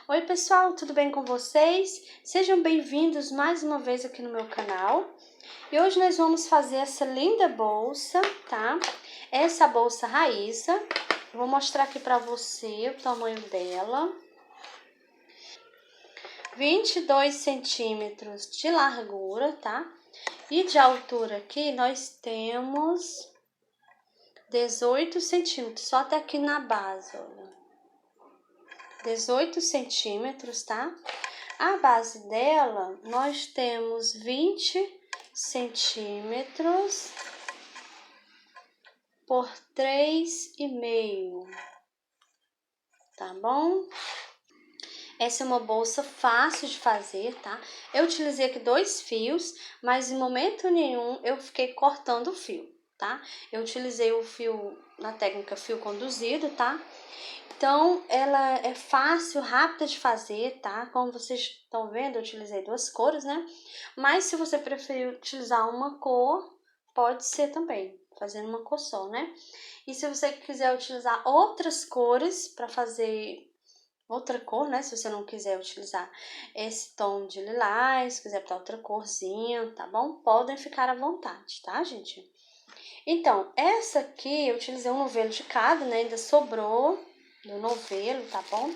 Oi pessoal, tudo bem com vocês? Sejam bem-vindos mais uma vez aqui no meu canal. E hoje nós vamos fazer essa linda bolsa, tá? Essa bolsa Raíssa. Eu vou mostrar aqui pra você o tamanho dela. 22 centímetros de largura, tá? E de altura aqui nós temos 18 centímetros, só até aqui na base, olha. 18 centímetros, tá? A base dela, nós temos 20 centímetros por 3,5, tá bom? Essa é uma bolsa fácil de fazer, tá? Eu utilizei aqui 2 fios, mas em momento nenhum eu fiquei cortando o fio, tá? Eu utilizei o fio na técnica fio conduzido, tá? Então, ela é fácil, rápida de fazer, tá? Como vocês estão vendo, eu utilizei 2 cores, né? Mas se você preferir utilizar uma cor, pode ser também, fazendo uma cor só, né? E se você quiser utilizar outras cores para fazer outra cor, né? Se você não quiser utilizar esse tom de lilás, quiser botar outra corzinha, tá bom? Podem ficar à vontade, tá, gente? Então, essa aqui eu utilizei um novelo de cada, né? Ainda sobrou do novelo, tá bom?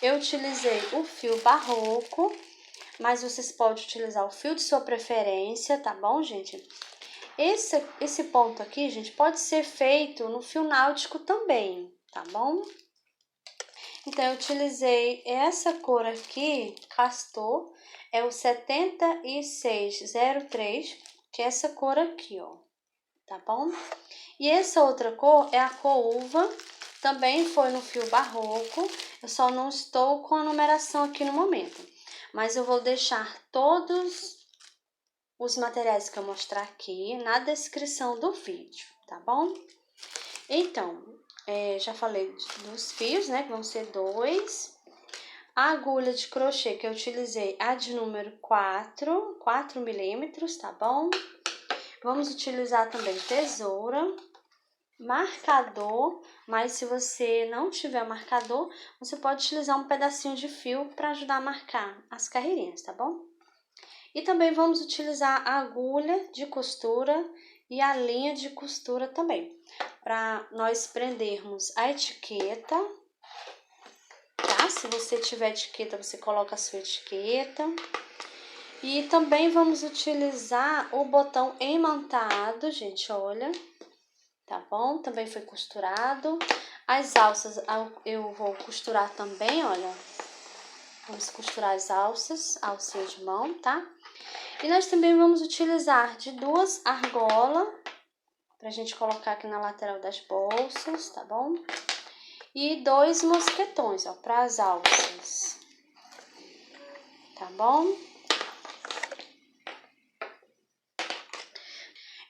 Eu utilizei o fio barroco, mas vocês podem utilizar o fio de sua preferência, tá bom, gente? Esse ponto aqui, gente, pode ser feito no fio náutico também, tá bom? Então, eu utilizei essa cor aqui, Castor, é o 7603, que é essa cor aqui, ó, tá bom? E essa outra cor é a cor uva, também foi no fio barroco, eu só não estou com a numeração aqui no momento. Mas eu vou deixar todos os materiais que eu mostrar aqui na descrição do vídeo, tá bom? Então, já falei dos fios, né, que vão ser 2. A agulha de crochê que eu utilizei, a de número 4 milímetros, tá bom? Vamos utilizar também tesoura, marcador, mas se você não tiver marcador, você pode utilizar um pedacinho de fio para ajudar a marcar as carreirinhas, tá bom? E também vamos utilizar a agulha de costura e a linha de costura também, para nós prendermos a etiqueta, tá? Se você tiver etiqueta, você coloca a sua etiqueta. E também vamos utilizar o botão imantado, gente, olha. Tá bom? Também foi costurado. As alças eu vou costurar também, olha. Vamos costurar as alcinhas de mão, tá? E nós também vamos utilizar de 2 argolas pra gente colocar aqui na lateral das bolsas, tá bom? E 2 mosquetões, ó, para as alças. Tá bom?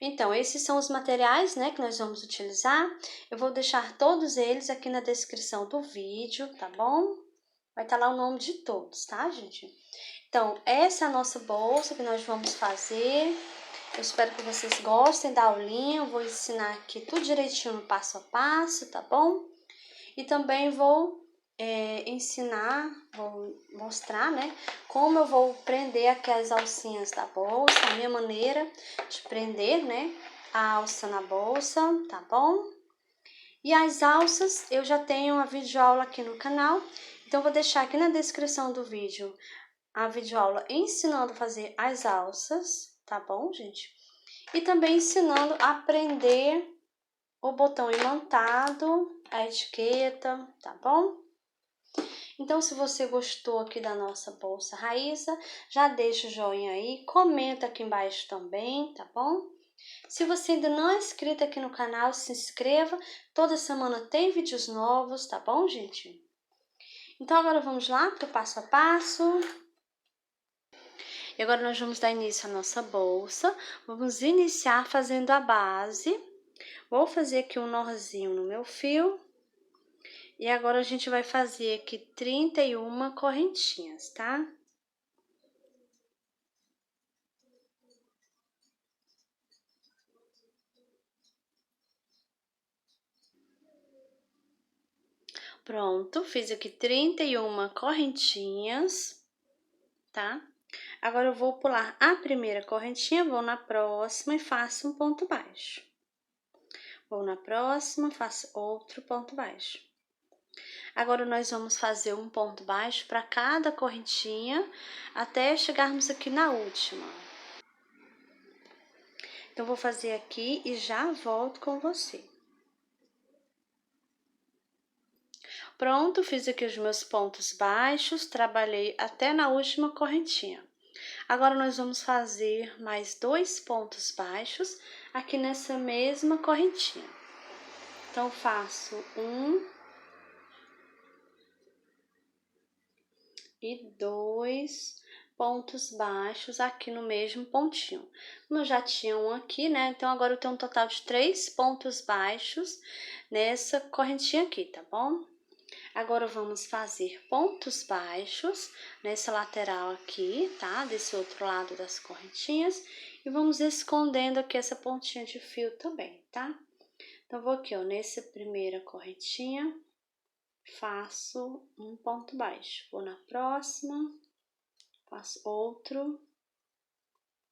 Então, esses são os materiais, né, que nós vamos utilizar. Eu vou deixar todos eles aqui na descrição do vídeo, tá bom? Vai estar lá o nome de todos, tá, gente? Então, essa é a nossa bolsa que nós vamos fazer. Eu espero que vocês gostem da aulinha. Eu vou ensinar aqui tudo direitinho no passo a passo, tá bom? E também vou vou mostrar, né, como eu vou prender aqui as alcinhas da bolsa, a minha maneira de prender, né, a alça na bolsa, tá bom? E as alças, eu já tenho a videoaula aqui no canal, então eu vou deixar aqui na descrição do vídeo a videoaula ensinando a fazer as alças, tá bom, gente? E também ensinando a prender o botão imantado, a etiqueta, tá bom? Então, se você gostou aqui da nossa bolsa Raíssa, já deixa o joinha aí, comenta aqui embaixo também, tá bom? Se você ainda não é inscrito aqui no canal, se inscreva. Toda semana tem vídeos novos, tá bom, gente? Então, agora vamos lá para o passo a passo. E agora nós vamos dar início à nossa bolsa. Vamos iniciar fazendo a base. Vou fazer aqui um nozinho no meu fio. E agora a gente vai fazer aqui 31 correntinhas, tá? Pronto, fiz aqui 31 correntinhas, tá? Agora eu vou pular a primeira correntinha, vou na próxima e faço um ponto baixo. Vou na próxima, faço outro ponto baixo. Agora nós vamos fazer um ponto baixo para cada correntinha até chegarmos aqui na última. Então, vou fazer aqui e já volto com você. Pronto, fiz aqui os meus pontos baixos, trabalhei até na última correntinha. Agora, nós vamos fazer mais 2 pontos baixos aqui nessa mesma correntinha. Então, faço 1 e 2 pontos baixos aqui no mesmo pontinho. Como eu já tinha um aqui, né? Então, agora eu tenho um total de 3 pontos baixos nessa correntinha aqui, tá bom? Agora, vamos fazer pontos baixos nessa lateral aqui, tá? Desse outro lado das correntinhas. E vamos escondendo aqui essa pontinha de fio também, tá? Então, vou aqui, ó, nessa primeira correntinha, faço um ponto baixo. Vou na próxima, faço outro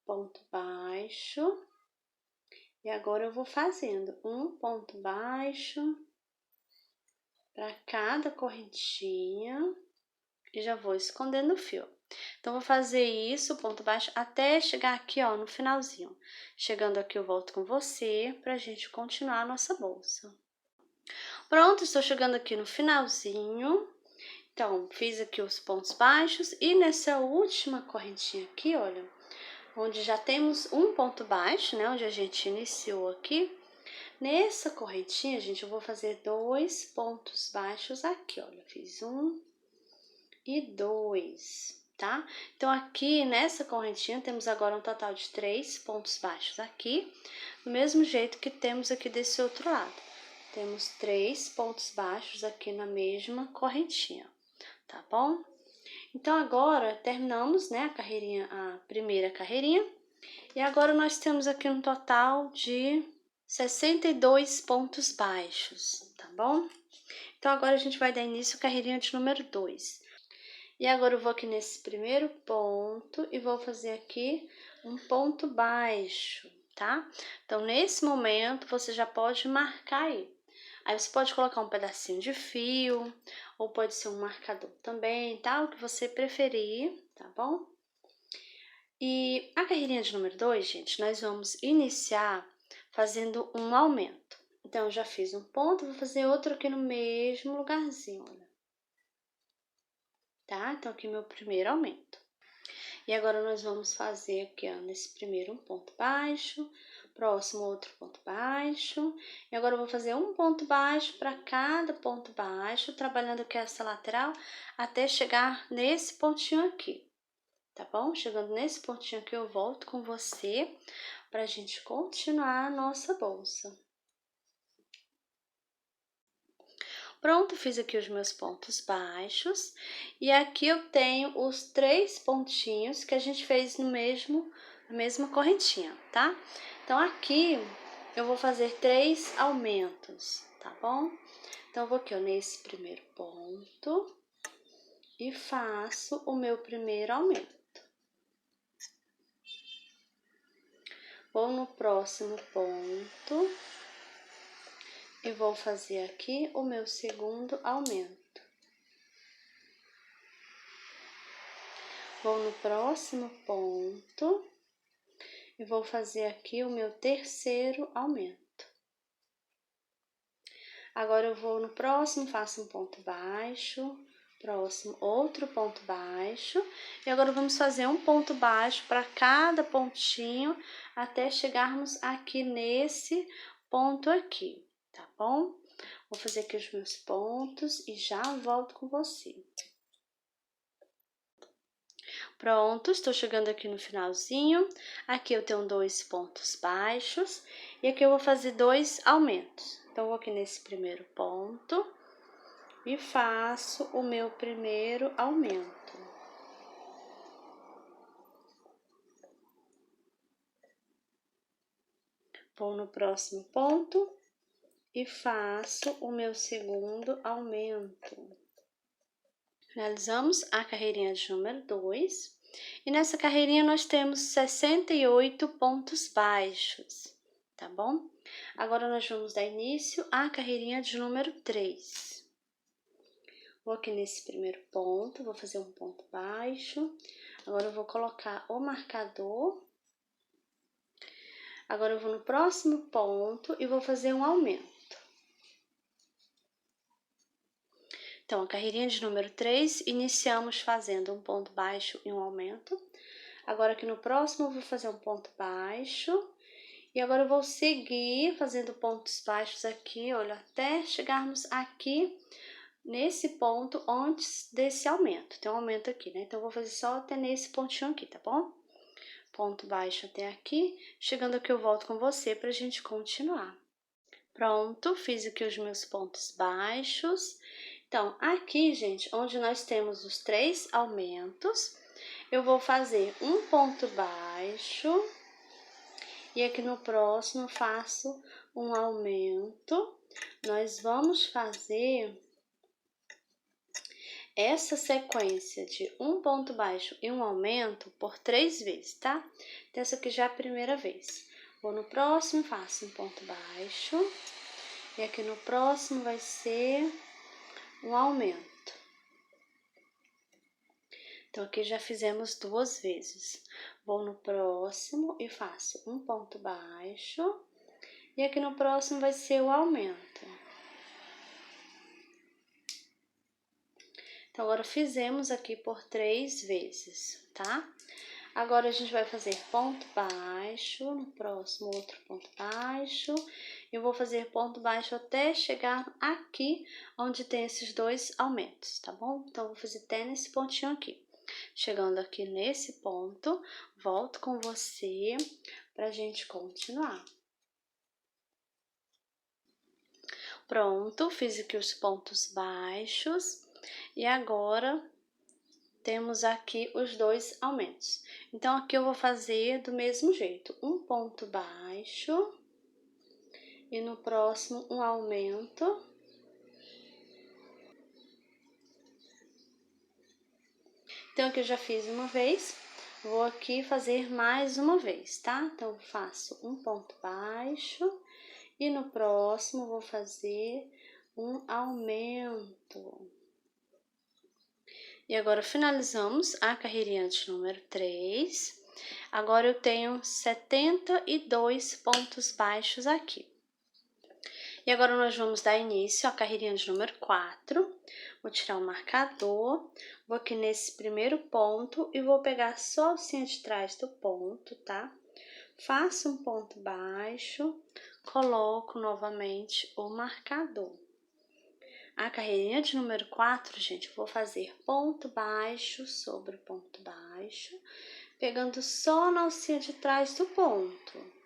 ponto baixo. E agora, eu vou fazendo um ponto baixo para cada correntinha e já vou escondendo o fio. Então, vou fazer isso, ponto baixo, até chegar aqui, ó, no finalzinho. Chegando aqui, eu volto com você pra gente continuar a nossa bolsa. Pronto, estou chegando aqui no finalzinho. Então, fiz aqui os pontos baixos e nessa última correntinha aqui, olha, onde já temos um ponto baixo, né, onde a gente iniciou aqui. Nessa correntinha, gente, eu vou fazer 2 pontos baixos aqui, olha, fiz 1 e 2, tá? Então, aqui nessa correntinha, temos agora um total de 3 pontos baixos aqui, do mesmo jeito que temos aqui desse outro lado. Temos 3 pontos baixos aqui na mesma correntinha, tá bom? Então, agora, terminamos, né, a primeira carreirinha, e agora nós temos aqui um total de 62 pontos baixos, tá bom? Então, agora a gente vai dar início à carreirinha de número 2. E agora eu vou aqui nesse primeiro ponto e vou fazer aqui um ponto baixo, tá? Então, nesse momento, você já pode marcar aí. Aí, você pode colocar um pedacinho de fio, ou pode ser um marcador também, tá? O que você preferir, tá bom? E a carreirinha de número 2, gente, nós vamos iniciar fazendo um aumento. Então, eu já fiz um ponto, vou fazer outro aqui no mesmo lugarzinho, olha. Tá? Então, aqui meu primeiro aumento. E agora, nós vamos fazer aqui, ó, nesse primeiro um ponto baixo, próximo outro ponto baixo. E agora, eu vou fazer um ponto baixo para cada ponto baixo, trabalhando aqui essa lateral, até chegar nesse pontinho aqui, tá bom? Chegando nesse pontinho aqui, eu volto com você pra gente continuar a nossa bolsa. Pronto, fiz aqui os meus pontos baixos e aqui eu tenho os 3 pontinhos que a gente fez na mesma correntinha, tá? Então, aqui eu vou fazer 3 aumentos, tá bom? Então, eu vou aqui, ó, nesse primeiro ponto e faço o meu primeiro aumento. Vou no próximo ponto e vou fazer aqui o meu segundo aumento. Vou no próximo ponto e vou fazer aqui o meu terceiro aumento. Agora, eu vou no próximo, faço um ponto baixo, próximo outro ponto baixo. E agora, vamos fazer um ponto baixo para cada pontinho até chegarmos aqui nesse ponto aqui, tá bom? Vou fazer aqui os meus pontos e já volto com você. Pronto, estou chegando aqui no finalzinho. Aqui eu tenho 2 pontos baixos e aqui eu vou fazer 2 aumentos. Então, eu vou aqui nesse primeiro ponto e faço o meu primeiro aumento. Vou no próximo ponto e faço o meu segundo aumento. Finalizamos a carreirinha de número 2. E nessa carreirinha nós temos 68 pontos baixos, tá bom? Agora nós vamos dar início à carreirinha de número 3. Vou aqui nesse primeiro ponto, vou fazer um ponto baixo. Agora eu vou colocar o marcador. Agora eu vou no próximo ponto e vou fazer um aumento. Então, a carreirinha de número 3, iniciamos fazendo um ponto baixo e um aumento. Agora aqui no próximo eu vou fazer um ponto baixo. E agora eu vou seguir fazendo pontos baixos aqui, olha, até chegarmos aqui nesse ponto antes desse aumento. Tem um aumento aqui, né? Então, eu vou fazer só até nesse pontinho aqui, tá bom? Ponto baixo até aqui. Chegando aqui eu volto com você pra gente continuar. Pronto, fiz aqui os meus pontos baixos. Então, aqui, gente, onde nós temos os 3 aumentos, eu vou fazer um ponto baixo e aqui no próximo faço um aumento. Nós vamos fazer essa sequência de um ponto baixo e um aumento por 3 vezes, tá? Então, essa aqui já é a primeira vez. Vou no próximo, faço um ponto baixo e aqui no próximo vai ser um aumento. Então, aqui já fizemos 2 vezes. Vou no próximo e faço um ponto baixo. E aqui no próximo vai ser o aumento. Então, agora fizemos aqui por 3 vezes, tá? Agora, a gente vai fazer ponto baixo, no próximo outro ponto baixo. Eu vou fazer ponto baixo até chegar aqui, onde tem esses 2 aumentos, tá bom? Então, vou fazer até nesse pontinho aqui. Chegando aqui nesse ponto, volto com você pra gente continuar. Pronto, fiz aqui os pontos baixos e agora temos aqui os 2 aumentos. Então, aqui eu vou fazer do mesmo jeito, um ponto baixo e no próximo um aumento. Então, aqui eu já fiz uma vez, vou aqui fazer mais uma vez, tá? Então, faço um ponto baixo e no próximo vou fazer um aumento. E agora finalizamos a carreirinha de número 3. Agora eu tenho 72 pontos baixos aqui. E agora nós vamos dar início à carreirinha de número 4. Vou tirar o marcador, vou aqui nesse primeiro ponto e vou pegar só a alcinha de trás do ponto, tá? Faço um ponto baixo, coloco novamente o marcador. A carreirinha de número 4, gente, vou fazer ponto baixo sobre ponto baixo, pegando só na alcinha de trás do ponto.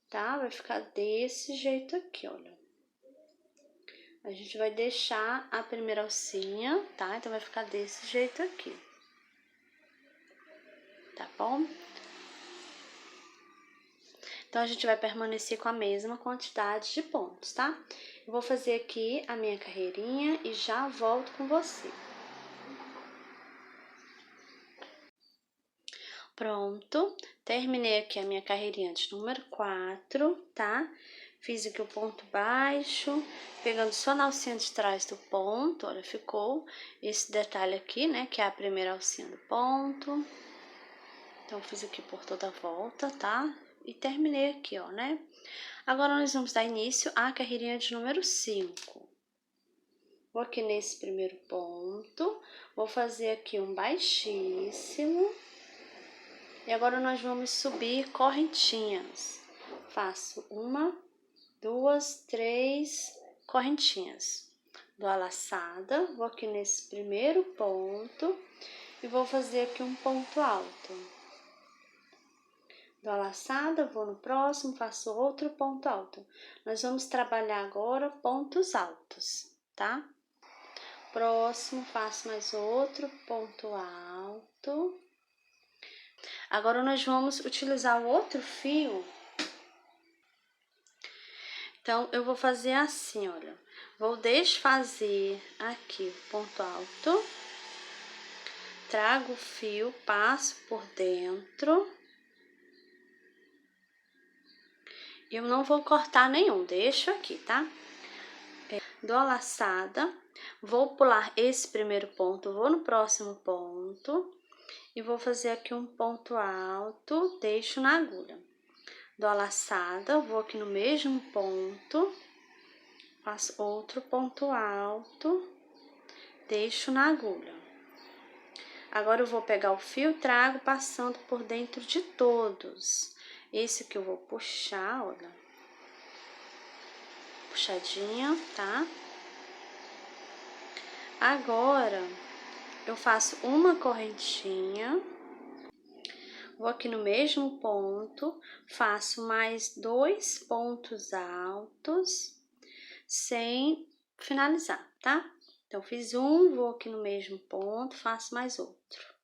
Tá? Vai ficar desse jeito aqui, olha. A gente vai deixar a primeira alcinha, tá? Então, vai ficar desse jeito aqui. Tá bom? Então, a gente vai permanecer com a mesma quantidade de pontos, tá? Eu vou fazer aqui a minha carreirinha e já volto com você. Pronto, terminei aqui a minha carreirinha de número 4, tá? Fiz aqui o ponto baixo, pegando só na alcinha de trás do ponto, olha, ficou esse detalhe aqui, né, que é a primeira alcinha do ponto. Então, fiz aqui por toda a volta, tá? E terminei aqui, ó, né? Agora, nós vamos dar início à carreirinha de número 5. Vou aqui nesse primeiro ponto, vou fazer aqui um baixíssimo. E agora, nós vamos subir correntinhas. Faço 1, 2, 3 correntinhas. Dou a laçada, vou aqui nesse primeiro ponto e vou fazer aqui um ponto alto. Dou a laçada, vou no próximo, faço outro ponto alto. Nós vamos trabalhar agora pontos altos, tá? Próximo, faço mais outro ponto alto. Agora, nós vamos utilizar o outro fio. Então, eu vou fazer assim, olha. Vou desfazer aqui o ponto alto. Trago o fio, passo por dentro. Eu não vou cortar nenhum, deixo aqui, tá? Dou a laçada, vou pular esse primeiro ponto, vou no próximo ponto e vou fazer aqui um ponto alto, deixo na agulha. Dou a laçada, vou aqui no mesmo ponto, faço outro ponto alto, deixo na agulha. Agora eu vou pegar o fio, trago passando por dentro de todos. Esse que eu vou puxar, olha. Puxadinha, tá? Agora, eu faço uma correntinha, vou aqui no mesmo ponto, faço mais 2 pontos altos, sem finalizar, tá? Então, fiz um, vou aqui no mesmo ponto, faço mais outro.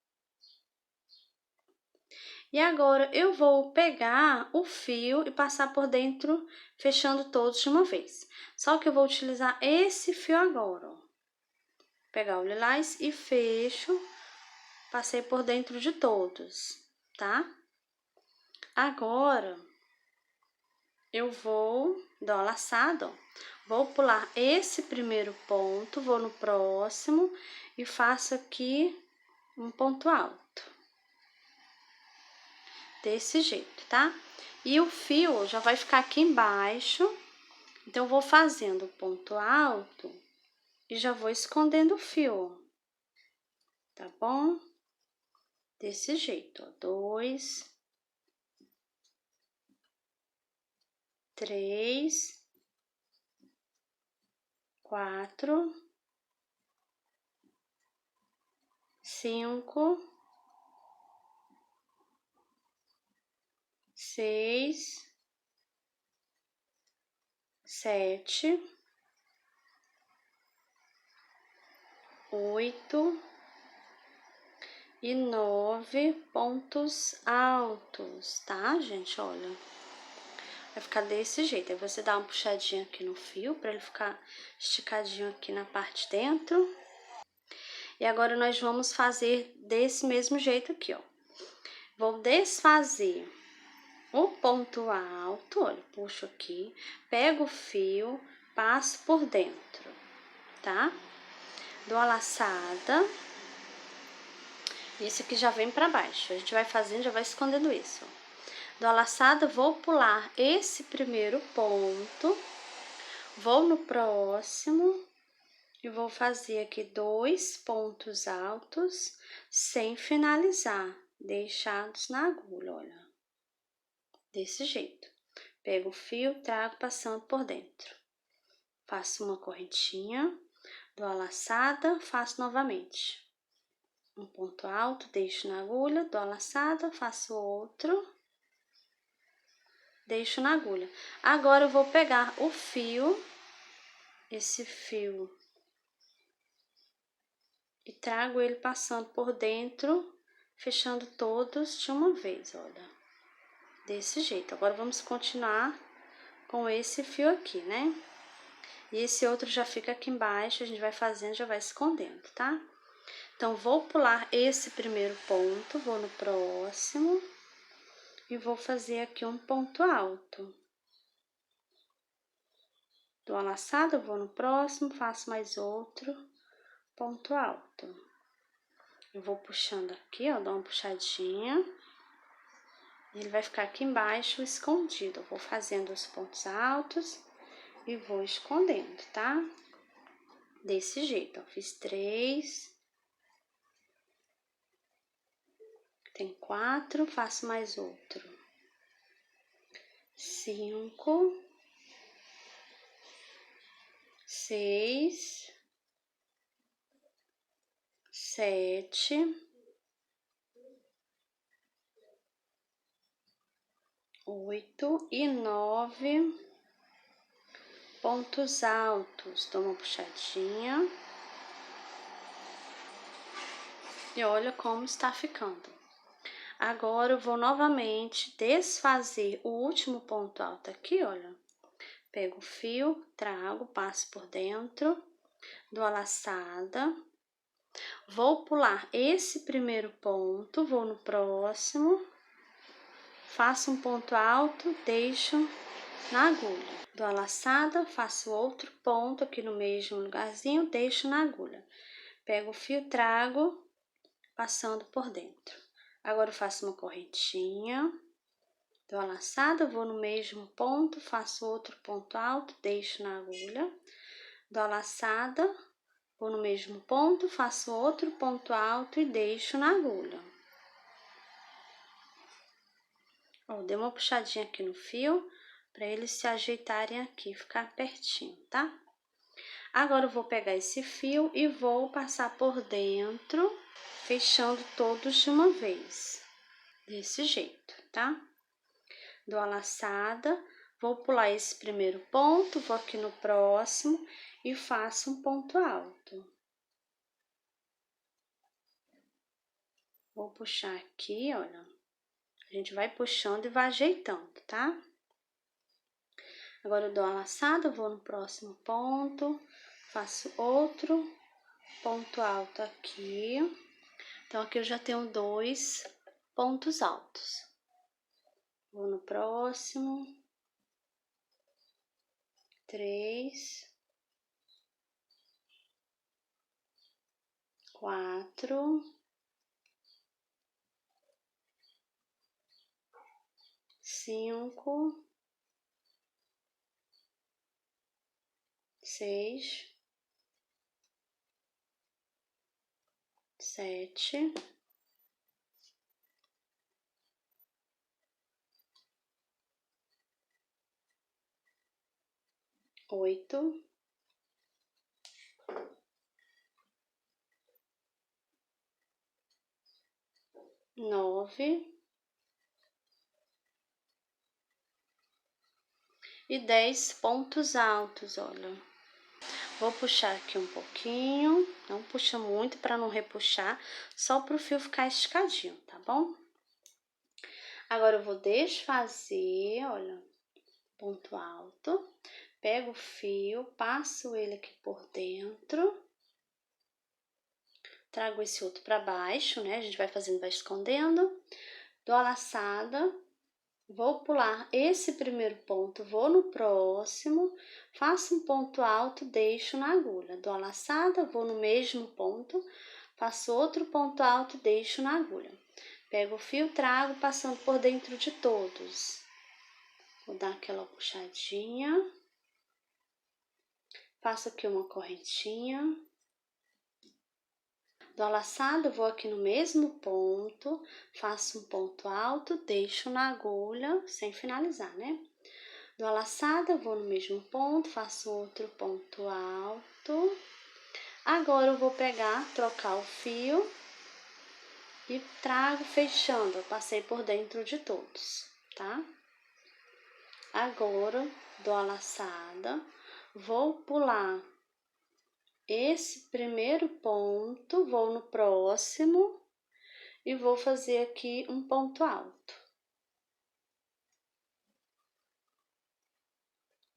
E agora, eu vou pegar o fio e passar por dentro, fechando todos de uma vez. Só que eu vou utilizar esse fio agora, ó. Pegar o lilás e fecho, passei por dentro de todos, tá? Agora, eu vou dar uma laçada, ó. Vou pular esse primeiro ponto, vou no próximo e faço aqui um ponto alto. Desse jeito, tá? E o fio já vai ficar aqui embaixo, então eu vou fazendo o ponto alto e já vou escondendo o fio, tá bom? Desse jeito, ó, 2, 3, 4, 5, 6, 7, 8 e 9 pontos altos, tá, gente? Olha, vai ficar desse jeito. Aí você dá uma puxadinha aqui no fio para ele ficar esticadinho aqui na parte de dentro. E agora nós vamos fazer desse mesmo jeito aqui, ó. Vou desfazer o ponto alto, olha, puxo aqui, pego o fio, passo por dentro, tá? Dou a laçada. Esse aqui já vem pra baixo, a gente vai fazendo, já vai escondendo isso. Dou a laçada, vou pular esse primeiro ponto, vou no próximo e vou fazer aqui 2 pontos altos sem finalizar, deixados na agulha, olha. Desse jeito. Pego o fio, trago passando por dentro. Faço uma correntinha, dou a laçada, faço novamente. Um ponto alto, deixo na agulha, dou a laçada, faço outro, deixo na agulha. Agora eu vou pegar o fio, esse fio, e trago ele passando por dentro, fechando todos de uma vez, olha. Desse jeito. Agora vamos continuar com esse fio aqui, né? E esse outro já fica aqui embaixo, a gente vai fazendo, já vai escondendo, tá? Então, vou pular esse primeiro ponto, vou no próximo e vou fazer aqui um ponto alto. Dou uma laçada, vou no próximo, faço mais outro ponto alto. Eu vou puxando aqui, ó, dou uma puxadinha. Ele vai ficar aqui embaixo escondido. Eu vou fazendo os pontos altos e vou escondendo, tá? Desse jeito, ó, fiz 3. Tem 4, faço mais outro. 5, 6, 7, 8 e 9 pontos altos. Dou uma puxadinha. E olha como está ficando. Agora, eu vou novamente desfazer o último ponto alto aqui, olha. Pego o fio, trago, passo por dentro, dou a laçada. Vou pular esse primeiro ponto, vou no próximo, faço um ponto alto, deixo na agulha. Dou a laçada, faço outro ponto aqui no mesmo lugarzinho, deixo na agulha. Pego o fio, trago, passando por dentro. Agora eu faço uma correntinha, dou a laçada, vou no mesmo ponto, faço outro ponto alto, deixo na agulha. Dou a laçada, vou no mesmo ponto, faço outro ponto alto e deixo na agulha. Ó, dei uma puxadinha aqui no fio, para eles se ajeitarem aqui, ficar pertinho, tá? Agora eu vou pegar esse fio e vou passar por dentro, fechando todos de uma vez, desse jeito, tá? Dou a laçada, vou pular esse primeiro ponto, vou aqui no próximo e faço um ponto alto. Vou puxar aqui, olha. A gente vai puxando e vai ajeitando, tá? Agora eu dou a laçada, vou no próximo ponto, faço outro ponto alto aqui. Então, aqui eu já tenho 2 pontos altos. Vou no próximo. 3, 4, 5, 6, 7, 8, 9 e 10 pontos altos, olha. Vou puxar aqui um pouquinho, não puxa muito para não repuxar, só para o fio ficar esticadinho, tá bom? Agora eu vou desfazer, olha, ponto alto, pego o fio, passo ele aqui por dentro, trago esse outro para baixo, né? A gente vai fazendo, vai escondendo, dou a laçada, vou pular esse primeiro ponto, vou no próximo, faço um ponto alto, deixo na agulha, dou a laçada, vou no mesmo ponto, faço outro ponto alto, deixo na agulha. Pego o fio, trago, passando por dentro de todos. Vou dar aquela puxadinha. Faço aqui uma correntinha. Dou a laçada, vou aqui no mesmo ponto, faço um ponto alto, deixo na agulha, sem finalizar, né? Dou a laçada, vou no mesmo ponto, faço outro ponto alto. Agora eu vou pegar, trocar o fio e trago fechando, eu passei por dentro de todos, tá? Agora, dou a laçada, vou pular esse primeiro ponto, vou no próximo e vou fazer aqui um ponto alto.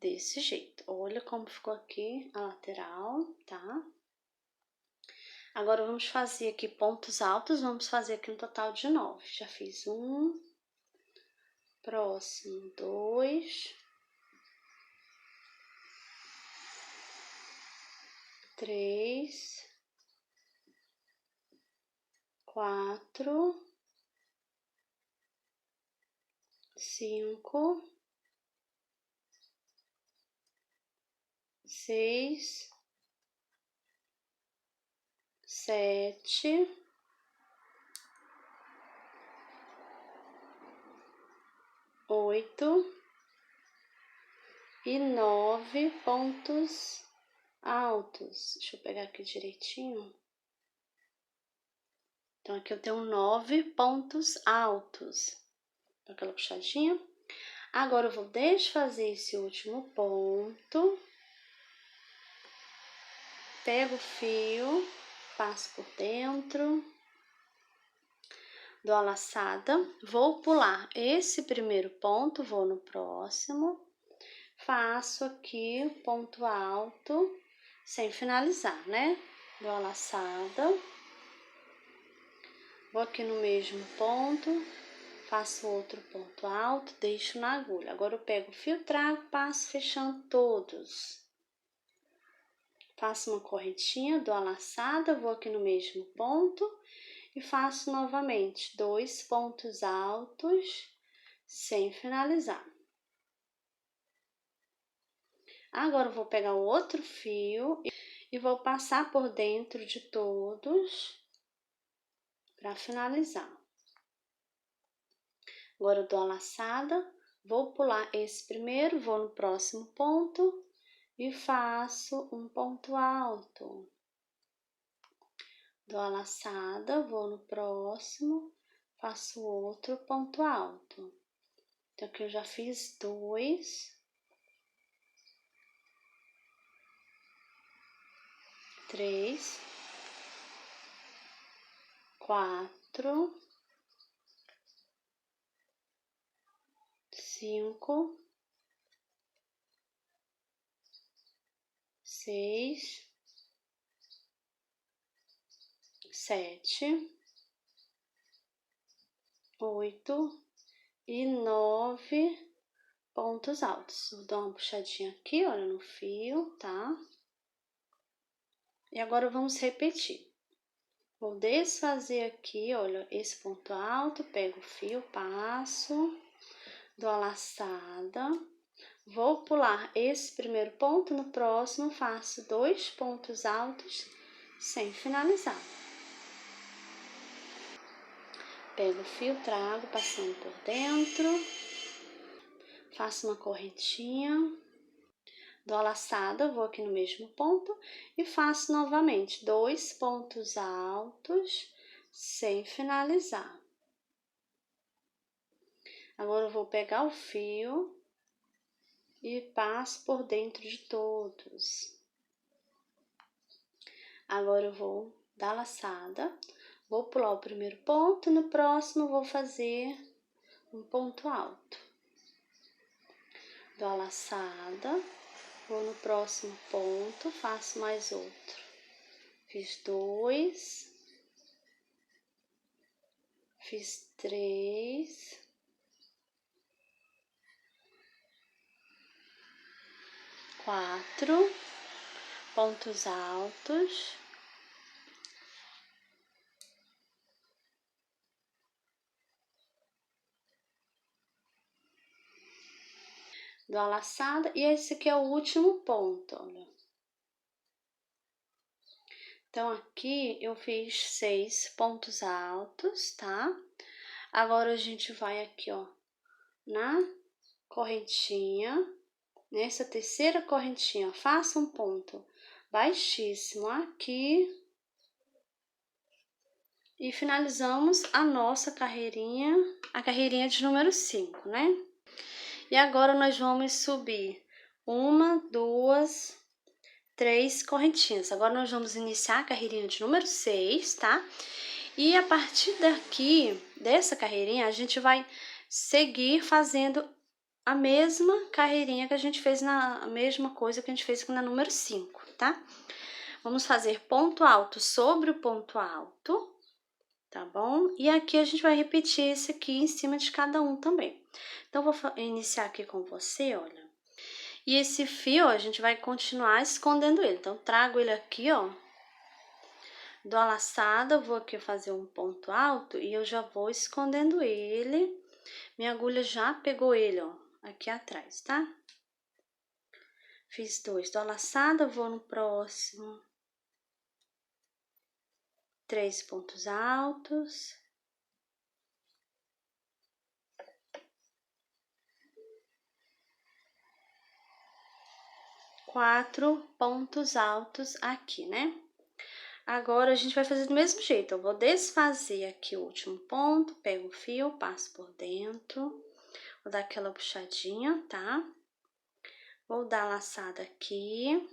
Desse jeito. Olha como ficou aqui a lateral, tá? Agora, vamos fazer aqui pontos altos, vamos fazer aqui um total de 9. Já fiz 1, próximo 2, 3, 4, 5, 6, 7, 8 e 9 pontos altos. Deixa eu pegar aqui direitinho. Então, aqui eu tenho 9 pontos altos. Aquela puxadinha. Agora, eu vou desfazer esse último ponto. Pego o fio, passo por dentro. Dou a laçada. Vou pular esse primeiro ponto, vou no próximo. faço aqui o ponto alto sem finalizar, né? Dou a laçada, vou aqui no mesmo ponto, faço outro ponto alto, deixo na agulha. Agora eu pego o fio, trago, passo fechando todos. Faço uma correntinha, dou a laçada, vou aqui no mesmo ponto e faço novamente 2 pontos altos sem finalizar. Agora eu vou pegar o outro fio e vou passar por dentro de todos para finalizar. Agora eu dou a laçada, vou pular esse primeiro, vou no próximo ponto e faço um ponto alto. Dou a laçada, vou no próximo, faço outro ponto alto. Então, aqui eu já fiz 2, 3, 4, 5, 6, 7, 8 e 9 pontos altos. Vou dar uma puxadinha aqui, olha, no fio, tá? E agora vamos repetir. Vou desfazer aqui, olha, esse ponto alto, pego o fio, passo, dou a laçada, vou pular esse primeiro ponto, no próximo faço 2 pontos altos sem finalizar. Pego o fio, trago, passando por dentro, faço uma correntinha, dou a laçada, vou aqui no mesmo ponto e faço novamente 2 pontos altos sem finalizar. Agora eu vou pegar o fio e passo por dentro de todos. Agora eu vou dar a laçada, vou pular o primeiro ponto, no próximo vou fazer um ponto alto. Dou a laçada, vou no próximo ponto, faço mais outro. Fiz 2, fiz 3, 4 pontos altos. Dou a laçada e esse aqui é o último ponto, olha. Então, aqui eu fiz 6 pontos altos, tá? Agora, a gente vai aqui, ó, na correntinha, nessa terceira correntinha, faça um ponto baixíssimo aqui. E finalizamos a nossa carreirinha, a carreirinha de número 5, né? E agora, nós vamos subir 1, 2, 3 correntinhas. Agora, nós vamos iniciar a carreirinha de número 6, tá? E a partir daqui, dessa carreirinha, a gente vai seguir fazendo a mesma carreirinha que a gente fez a mesma coisa que a gente fez aqui na número 5, tá? Vamos fazer ponto alto sobre o ponto alto, tá bom? E aqui a gente vai repetir esse aqui em cima de cada um também. Então, vou iniciar aqui com você, olha. E esse fio, ó, a gente vai continuar escondendo ele. Então, trago ele aqui, ó. Dou a laçada, vou aqui fazer um ponto alto e eu já vou escondendo ele. Minha agulha já pegou ele, ó, aqui atrás, tá? Fiz 2, dou a laçada, vou no próximo. 3 pontos altos. 4 pontos altos aqui, né? Agora, a gente vai fazer do mesmo jeito. Eu vou desfazer aqui o último ponto, pego o fio, passo por dentro, vou dar aquela puxadinha, tá? Vou dar a laçada aqui,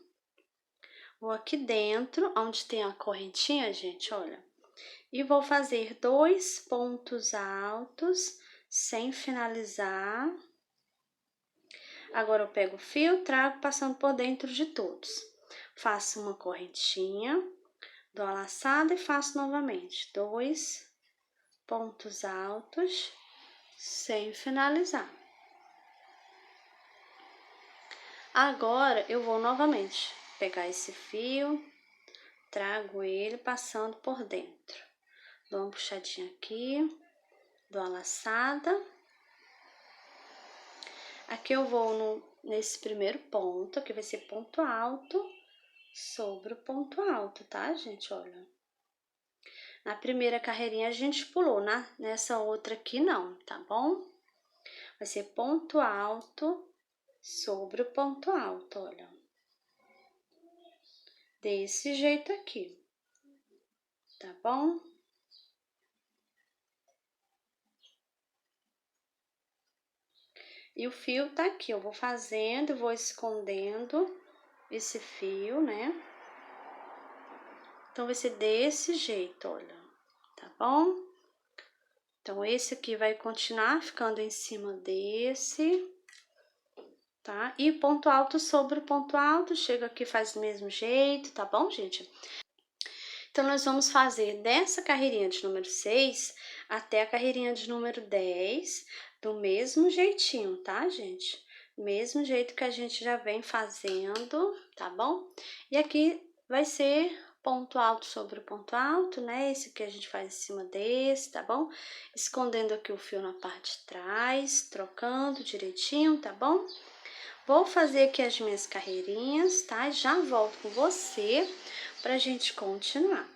vou aqui dentro, onde tem a correntinha, gente, olha. E vou fazer 2 pontos altos, sem finalizar. Agora eu pego o fio, trago passando por dentro de todos. Faço uma correntinha, dou a laçada e faço novamente 2 pontos altos sem finalizar. Agora eu vou novamente pegar esse fio, trago ele passando por dentro. Dou uma puxadinha aqui, dou a laçada. Aqui eu vou nesse primeiro ponto, aqui vai ser ponto alto sobre o ponto alto, tá, gente? Olha. Na primeira carreirinha a gente pulou, nessa outra aqui não, tá bom? Vai ser ponto alto sobre o ponto alto, olha. Desse jeito aqui, tá bom? E o fio tá aqui, eu vou fazendo, vou escondendo esse fio, né? Então, vai ser desse jeito, olha, tá bom? Então, esse aqui vai continuar ficando em cima desse, tá? E ponto alto sobre o ponto alto, chega aqui, faz do mesmo jeito, tá bom, gente? Então, nós vamos fazer dessa carreirinha de número 6 até a carreirinha de número 10, do mesmo jeitinho, tá, gente? Mesmo jeito que a gente já vem fazendo, tá bom? E aqui vai ser ponto alto sobre o ponto alto, né? Esse aqui a gente faz em cima desse, tá bom? Escondendo aqui o fio na parte de trás, trocando direitinho, tá bom? Vou fazer aqui as minhas carreirinhas, tá? Já volto com você pra gente continuar.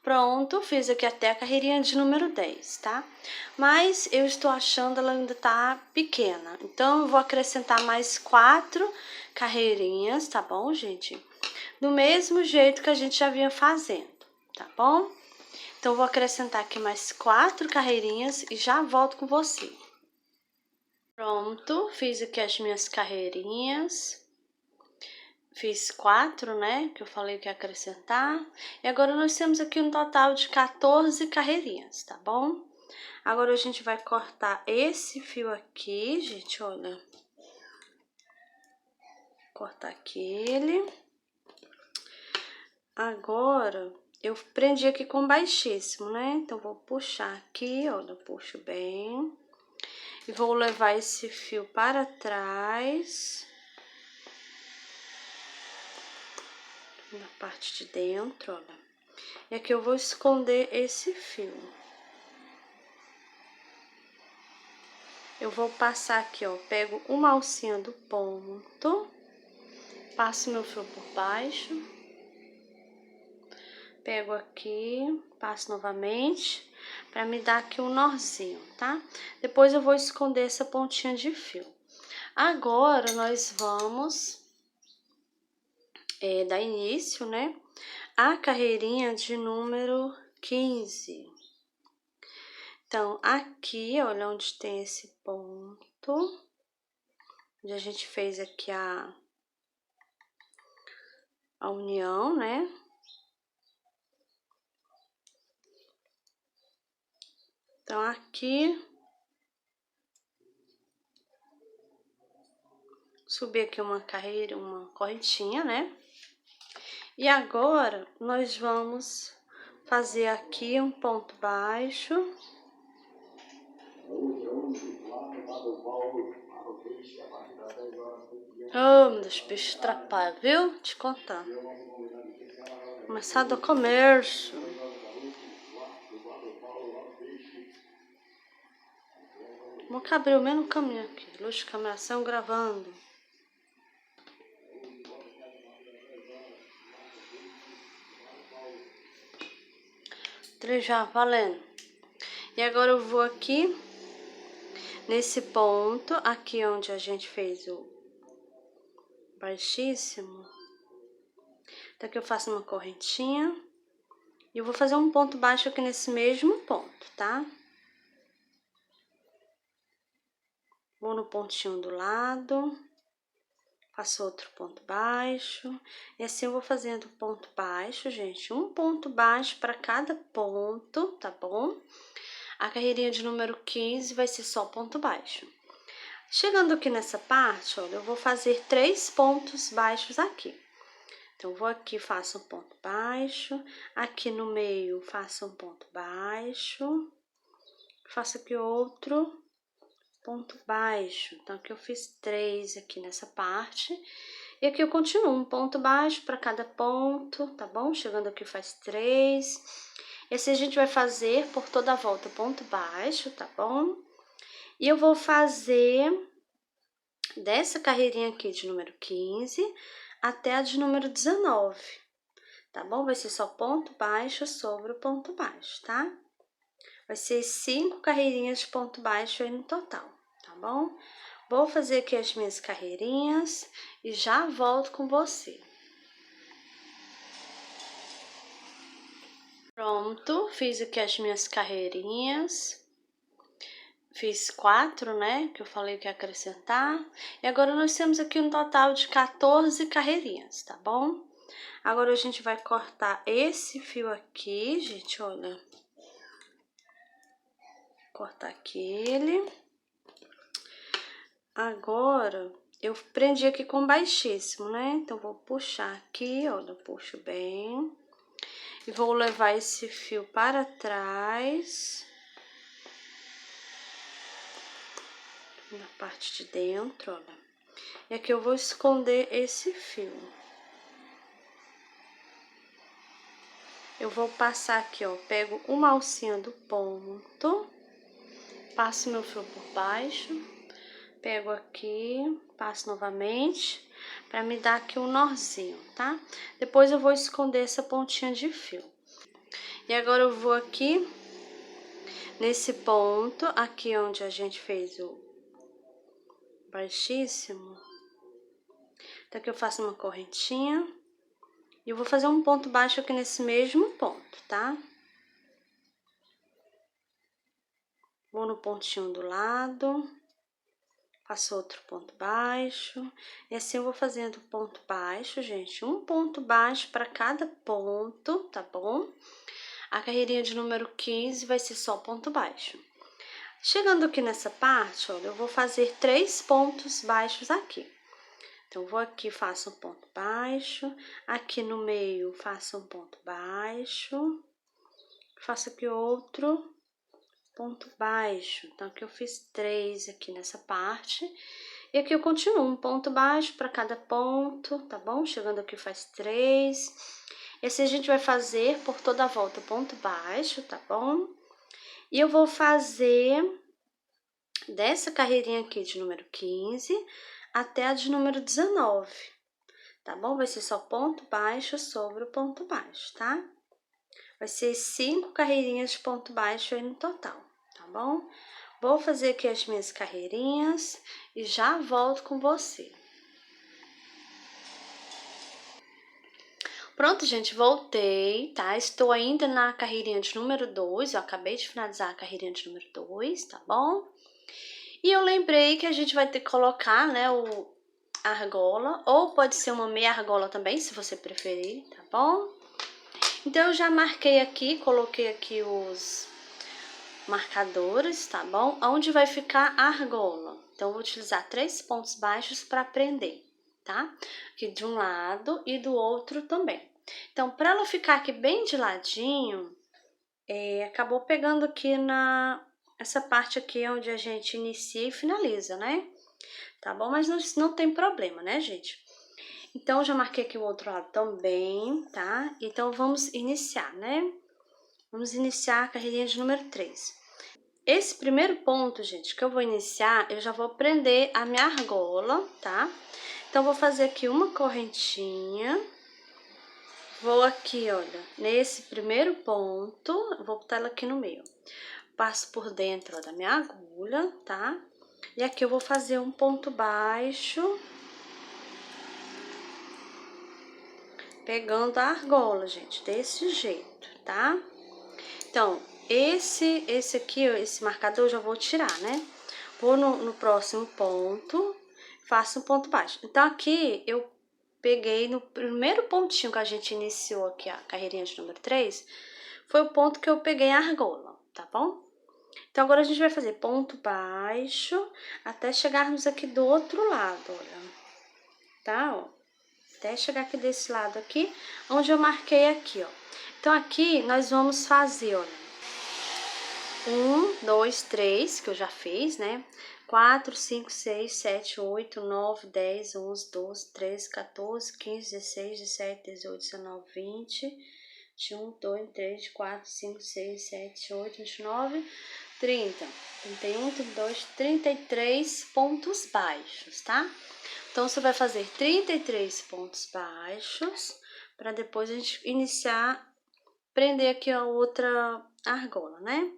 Pronto, fiz aqui até a carreirinha de número 10, tá? Mas eu estou achando ela ainda tá pequena. Então, eu vou acrescentar mais 4 carreirinhas, tá bom, gente? Do mesmo jeito que a gente já vinha fazendo, tá bom? Então, eu vou acrescentar aqui mais 4 carreirinhas e já volto com você. Pronto, fiz aqui as minhas carreirinhas. Fiz 4, né, que eu falei que ia acrescentar. E agora nós temos aqui um total de 14 carreirinhas, tá bom? Agora a gente vai cortar esse fio aqui, gente, olha. Cortar aquele. Agora, eu prendi aqui com baixíssimo, né? Então, vou puxar aqui, olha, puxo bem. E vou levar esse fio para trás. Na parte de dentro, olha. E aqui eu vou esconder esse fio. Eu vou passar aqui, ó, pego uma alcinha do ponto, passo meu fio por baixo, pego aqui, passo novamente, pra me dar aqui um nozinho, tá? Depois eu vou esconder essa pontinha de fio. Agora, nós vamos dar início, né, a carreirinha de número 15. Então, aqui, olha, onde tem esse ponto, onde a gente fez aqui a união, né? Então, aqui, subi aqui uma carreira, uma correntinha, né? E agora, nós vamos fazer aqui um ponto baixo. Oh, meu Deus, bicho atrapalha, viu? Te contar. Começar do comércio. Vamos abrir o mesmo caminho aqui. Luz de câmeração gravando. Já valendo. E agora eu vou aqui nesse ponto, aqui onde a gente fez o baixíssimo. Então aqui eu faço uma correntinha e eu vou fazer um ponto baixo aqui nesse mesmo ponto, tá? Vou no pontinho do lado, faço outro ponto baixo, e assim eu vou fazendo ponto baixo, gente, um ponto baixo para cada ponto, tá bom? A carreirinha de número 15 vai ser só ponto baixo. Chegando aqui nessa parte, olha, eu vou fazer 3 pontos baixos aqui. Então, vou aqui, faço um ponto baixo, aqui no meio faço um ponto baixo, faço aqui outro ponto baixo. Então, aqui eu fiz 3 aqui nessa parte, e aqui eu continuo um ponto baixo para cada ponto, tá bom? Chegando aqui faz 3, e assim a gente vai fazer por toda a volta ponto baixo, tá bom? E eu vou fazer dessa carreirinha aqui de número 15 até a de número 19, tá bom? Vai ser só ponto baixo sobre o ponto baixo, tá? Vai ser 5 carreirinhas de ponto baixo aí no total, tá bom? Vou fazer aqui as minhas carreirinhas e já volto com você. Pronto, fiz aqui as minhas carreirinhas. Fiz 4, né, que eu falei que ia acrescentar. E agora nós temos aqui um total de 14 carreirinhas, tá bom? Agora a gente vai cortar esse fio aqui, gente, olha. Cortar aquele. Agora, eu prendi aqui com baixíssimo, né? Então, vou puxar aqui, olha, puxo bem. E vou levar esse fio para trás. Na parte de dentro, olha. E aqui eu vou esconder esse fio. Eu vou passar aqui, ó, pego uma alcinha do ponto, passo meu fio por baixo, pego aqui, passo novamente, pra me dar aqui um nozinho, tá? Depois eu vou esconder essa pontinha de fio. E agora eu vou aqui, nesse ponto, aqui onde a gente fez o baixíssimo, então aqui eu faço uma correntinha. E eu vou fazer um ponto baixo aqui nesse mesmo ponto, tá? Vou no pontinho do lado, faço outro ponto baixo, e assim eu vou fazendo ponto baixo, gente, um ponto baixo para cada ponto, tá bom? A carreirinha de número 15 vai ser só ponto baixo. Chegando aqui nessa parte, olha, eu vou fazer 3 pontos baixos aqui. Então, vou aqui, faço um ponto baixo, aqui no meio faço um ponto baixo, faço aqui outro ponto baixo. Então, aqui eu fiz 3 aqui nessa parte, e aqui eu continuo um ponto baixo para cada ponto, tá bom? Chegando aqui faz 3, e assim a gente vai fazer por toda a volta ponto baixo, tá bom? E eu vou fazer dessa carreirinha aqui de número 15 até a de número 19, tá bom? Vai ser só ponto baixo sobre o ponto baixo, tá? Vai ser 5 carreirinhas de ponto baixo aí no total, tá bom? Vou fazer aqui as minhas carreirinhas e já volto com você. Pronto, gente, voltei, tá? Estou ainda na carreirinha de número 2, eu acabei de finalizar a carreirinha de número 2, tá bom? E eu lembrei que a gente vai ter que colocar, né, a argola, ou pode ser uma meia argola também, se você preferir, tá bom? Então, eu já marquei aqui, coloquei aqui os marcadores, tá bom? Onde vai ficar a argola. Então, eu vou utilizar 3 pontos baixos para prender, tá? Aqui de um lado e do outro também. Então, para ela ficar aqui bem de ladinho, acabou pegando aqui essa parte aqui onde a gente inicia e finaliza, né? Tá bom? Mas não tem problema, né, gente? Então, eu já marquei aqui o outro lado também, tá? Então, vamos iniciar, né? Vamos iniciar a carreirinha de número 3. Esse primeiro ponto, gente, que eu vou iniciar, eu já vou prender a minha argola, tá? Então, vou fazer aqui uma correntinha. Vou aqui, olha, nesse primeiro ponto, vou botar ela aqui no meio. Passo por dentro, ó, da minha agulha, tá? E aqui eu vou fazer um ponto baixo, pegando a argola, gente, desse jeito, tá? Então, esse aqui, ó, esse marcador eu já vou tirar, né? Vou no próximo ponto, faço um ponto baixo. Então, aqui eu peguei no primeiro pontinho que a gente iniciou aqui a carreirinha de número 3, foi o ponto que eu peguei a argola, tá bom? Então, agora a gente vai fazer ponto baixo até chegarmos aqui do outro lado, olha. Tá, ó. Até chegar aqui desse lado aqui, onde eu marquei aqui, ó. Então, aqui nós vamos fazer, olha. 1, 2, 3, que eu já fiz, né? 4, 5, 6, 7, 8, 9, 10, 11, 12, 13, 14, 15, 16, 17, 18, 19, 20, 21, 22, 23, 24, 5, 6, 7, 8, 29, 30, 31, 32, 33 pontos baixos, tá? Então, você vai fazer 33 pontos baixos, para depois a gente iniciar, prender aqui a outra argola, né?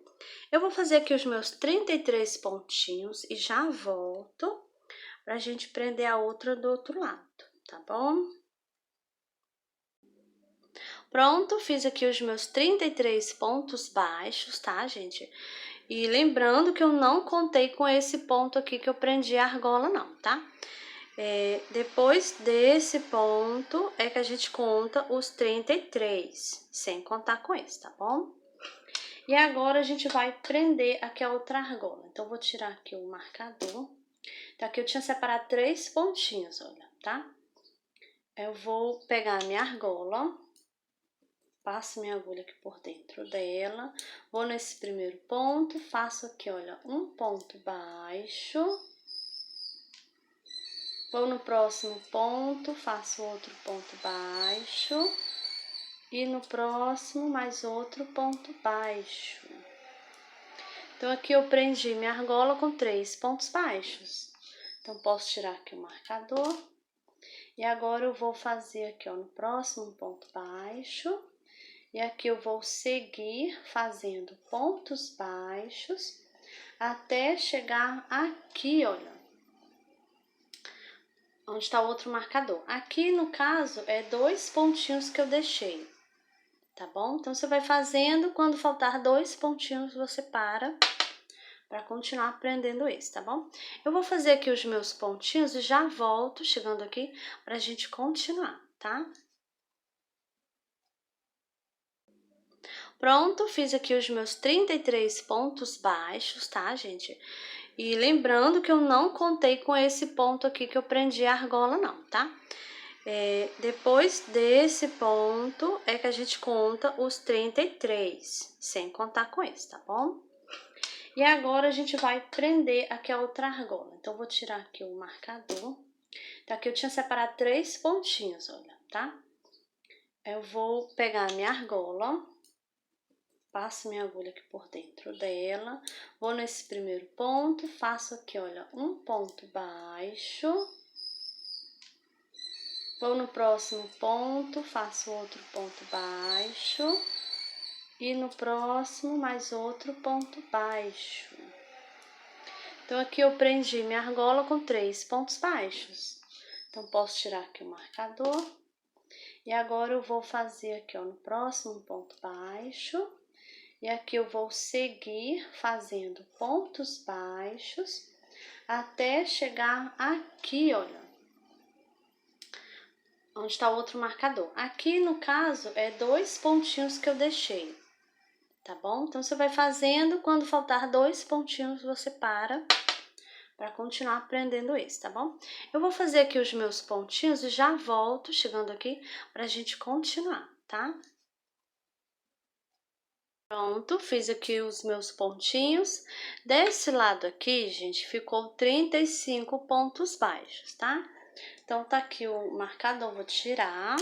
Eu vou fazer aqui os meus 33 pontinhos e já volto pra gente prender a outra do outro lado, tá bom? Pronto, fiz aqui os meus 33 pontos baixos, tá, gente? E lembrando que eu não contei com esse ponto aqui que eu prendi a argola, não, tá? Depois desse ponto é que a gente conta os 33, sem contar com esse, tá bom? E agora a gente vai prender aqui a outra argola. Então, eu vou tirar aqui o marcador. Então, aqui eu tinha separado 3 pontinhos, olha, tá? Eu vou pegar a minha argola, passo minha agulha aqui por dentro dela, vou nesse primeiro ponto, faço aqui, olha, um ponto baixo. Vou no próximo ponto, faço outro ponto baixo. E no próximo, mais outro ponto baixo. Então, aqui eu prendi minha argola com 3 pontos baixos. Então, posso tirar aqui o marcador. E agora eu vou fazer aqui, ó, no próximo ponto baixo. E aqui eu vou seguir fazendo pontos baixos até chegar aqui, olha. Onde está o outro marcador. Aqui, no caso, é 2 pontinhos que eu deixei, tá bom? Então, você vai fazendo, quando faltar 2 pontinhos, você para continuar prendendo esse, tá bom? Eu vou fazer aqui os meus pontinhos e já volto, chegando aqui, pra gente continuar, tá? Pronto, fiz aqui os meus 33 pontos baixos, tá, gente? E lembrando que eu não contei com esse ponto aqui que eu prendi a argola, não, tá? Depois desse ponto é que a gente conta os 33, sem contar com esse, tá bom? E agora a gente vai prender aqui a outra argola. Então, eu vou tirar aqui o marcador. Então, aqui eu tinha separado 3 pontinhos, olha, tá? Eu vou pegar a minha argola, passo minha agulha aqui por dentro dela, vou nesse primeiro ponto, faço aqui, olha, um ponto baixo. Vou no próximo ponto, faço outro ponto baixo. E no próximo, mais outro ponto baixo. Então, aqui eu prendi minha argola com 3 pontos baixos. Então, posso tirar aqui o marcador. E agora eu vou fazer aqui, ó, no próximo ponto baixo. E aqui eu vou seguir fazendo pontos baixos até chegar aqui, olha. Onde está o outro marcador. Aqui, no caso, é 2 pontinhos que eu deixei, tá bom? Então, você vai fazendo, quando faltar 2 pontinhos, você para continuar prendendo esse, tá bom? Eu vou fazer aqui os meus pontinhos e já volto, chegando aqui, pra gente continuar, tá? Pronto, fiz aqui os meus pontinhos. Desse lado aqui, gente, ficou 35 pontos baixos, tá? Então, tá aqui o marcador, vou tirar.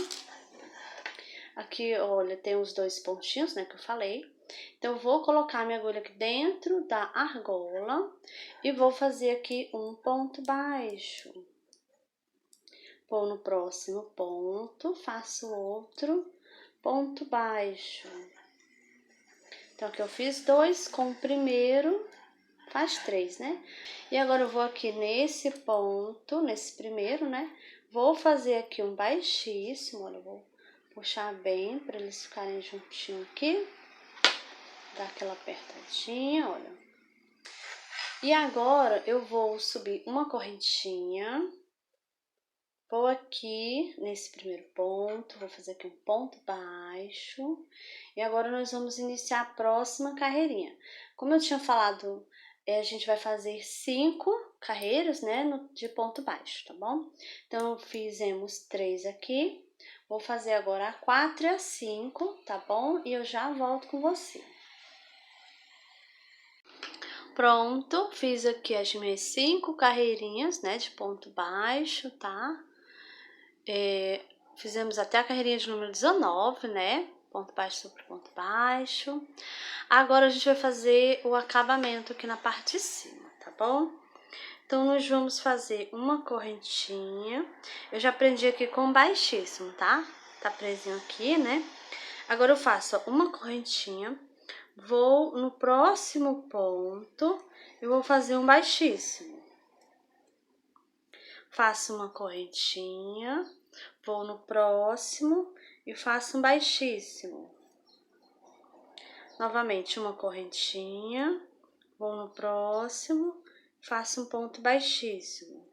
Aqui, olha, tem os 2 pontinhos, né, que eu falei. Então, eu vou colocar minha agulha aqui dentro da argola e vou fazer aqui um ponto baixo. Vou no próximo ponto, faço outro ponto baixo. Então, aqui eu fiz 2 com o primeiro, faz 3, né? E agora eu vou aqui nesse ponto, nesse primeiro, né? Vou fazer aqui um baixíssimo, olha, eu vou puxar bem para eles ficarem juntinho aqui. Dar aquela apertadinha, olha. E agora eu vou subir uma correntinha, Vou aqui nesse primeiro ponto, vou fazer aqui um ponto baixo. E agora nós vamos iniciar a próxima carreirinha. Como eu tinha falado, a gente vai fazer 5 carreiras, né, de ponto baixo, tá bom? Então, fizemos 3 aqui. Vou fazer agora a 4 e a 5, tá bom? E eu já volto com você. Pronto, fiz aqui as minhas 5 carreirinhas, né, de ponto baixo, tá? Fizemos até a carreirinha de número 19, né? Ponto baixo sobre ponto baixo. Agora a gente vai fazer o acabamento aqui na parte de cima, tá bom? Então, nós vamos fazer uma correntinha. Eu já prendi aqui com baixíssimo, tá? Tá presinho aqui, né? Agora eu faço uma correntinha, vou no próximo ponto e vou fazer um baixíssimo. Faço uma correntinha, vou no próximo e faço um baixíssimo. Novamente, uma correntinha, vou no próximo, faço um ponto baixíssimo.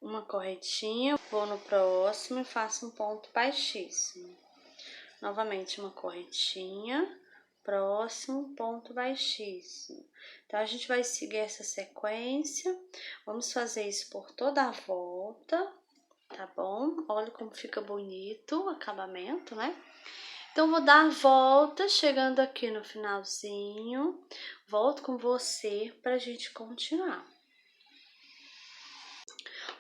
Uma correntinha, vou no próximo e faço um ponto baixíssimo. Novamente, uma correntinha, próximo, ponto baixíssimo. Então, a gente vai seguir essa sequência, vamos fazer isso por toda a volta, tá bom? Olha como fica bonito o acabamento, né? Então, vou dar a volta, chegando aqui no finalzinho, volto com você pra gente continuar.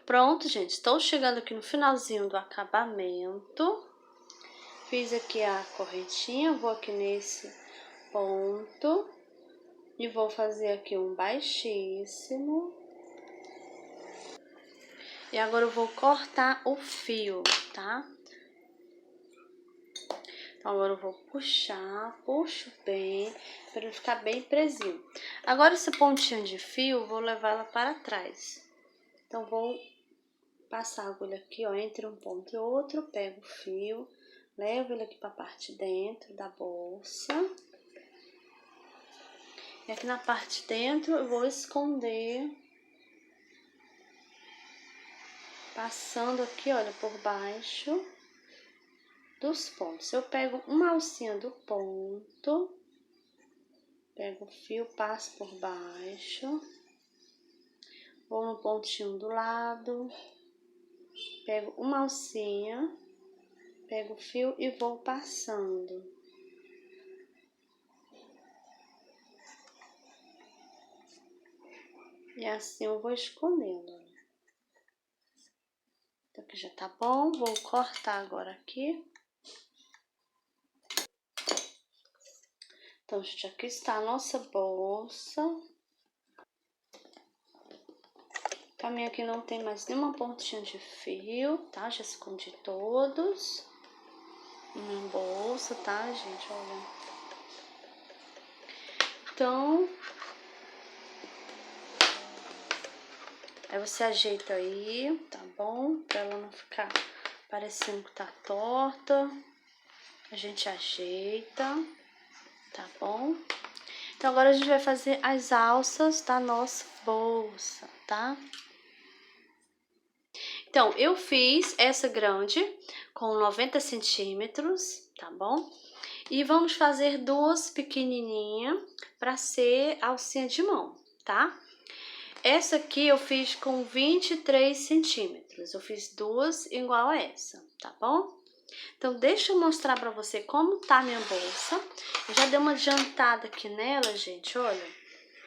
Pronto, gente, estou chegando aqui no finalzinho do acabamento. Fiz aqui a correntinha, vou aqui nesse ponto e vou fazer aqui um baixíssimo. E agora eu vou cortar o fio, tá? Então, agora eu vou puxo bem, para ele ficar bem presinho. Agora, essa pontinha de fio, eu vou levar ela para trás. Então, vou passar a agulha aqui, ó, entre um ponto e outro, pego o fio, levo ele aqui para a parte de dentro da bolsa. E aqui na parte de dentro eu vou esconder, passando aqui, olha, por baixo dos pontos. Eu pego uma alcinha do ponto, pego o fio, passo por baixo, vou no pontinho do lado, pego uma alcinha, pego o fio e vou passando. E assim eu vou escondendo. Então, aqui já tá bom, vou cortar agora aqui. Então, gente, aqui está a nossa bolsa. A minha aqui não tem mais nenhuma pontinha de fio, tá? Já escondi todos na bolsa, tá, gente? Olha. Então, aí você ajeita aí, tá bom? Pra ela não ficar parecendo que tá torta. A gente ajeita, tá bom? Então, agora a gente vai fazer as alças da nossa bolsa, tá? Então, eu fiz essa grande com 90 centímetros, tá bom? E vamos fazer duas pequenininhas para ser alcinha de mão, tá? Essa aqui eu fiz com 23 centímetros, eu fiz duas igual a essa, tá bom? Então, deixa eu mostrar pra você como tá a minha bolsa. Eu já dei uma adiantada aqui nela, gente, olha.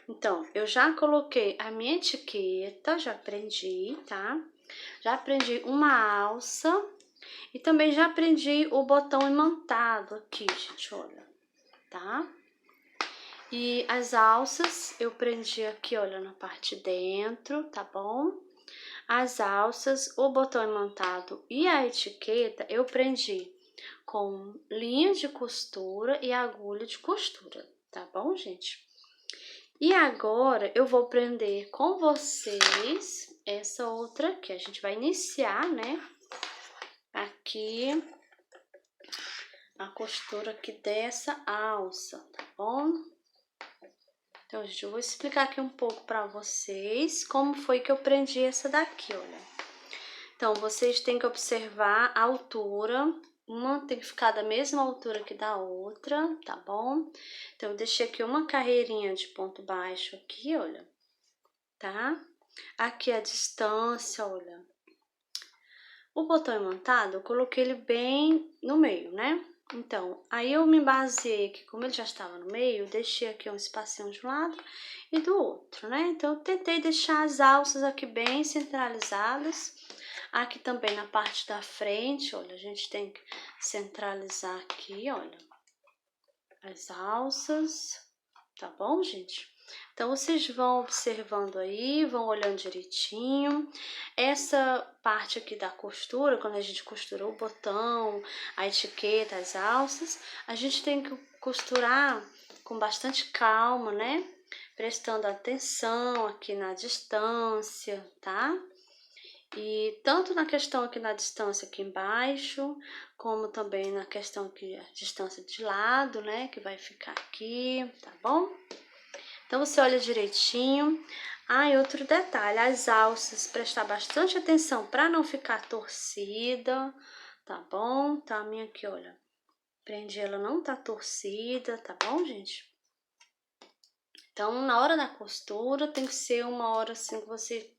Então, eu já coloquei a minha etiqueta, já prendi, tá? Já prendi uma alça e também já prendi o botão imantado aqui, gente, olha, tá? E as alças eu prendi aqui, olha, na parte de dentro, tá bom? As alças, o botão imantado e a etiqueta eu prendi com linha de costura e agulha de costura, tá bom, gente? E agora eu vou prender com vocês essa outra aqui. A gente vai iniciar, né? Aqui a costura aqui dessa alça, tá bom? Então, gente, eu vou explicar aqui um pouco pra vocês como foi que eu prendi essa daqui, olha. Então, vocês têm que observar a altura, uma tem que ficar da mesma altura que da outra, tá bom? Então, eu deixei aqui uma carreirinha de ponto baixo aqui, olha, tá? Aqui a distância, olha. O botão imantado, eu coloquei ele bem no meio, né? Então, aí eu me baseei que como ele já estava no meio, eu deixei aqui um espacinho de um lado e do outro, né? Então, eu tentei deixar as alças aqui bem centralizadas. Aqui também na parte da frente, olha, a gente tem que centralizar aqui, olha, as alças, tá bom, gente? Então, vocês vão observando aí, vão olhando direitinho. Essa parte aqui da costura, quando a gente costurou o botão, a etiqueta, as alças, a gente tem que costurar com bastante calma, né? Prestando atenção aqui na distância, tá? E tanto na questão aqui na distância aqui embaixo, como também na questão aqui a distância de lado, né? Que vai ficar aqui, tá bom? Então, você olha direitinho. Ah, e outro detalhe, as alças, prestar bastante atenção para não ficar torcida, tá bom? Então, a minha aqui, olha, prendi, ela não tá torcida, tá bom, gente? Então, na hora da costura, tem que ser uma hora assim que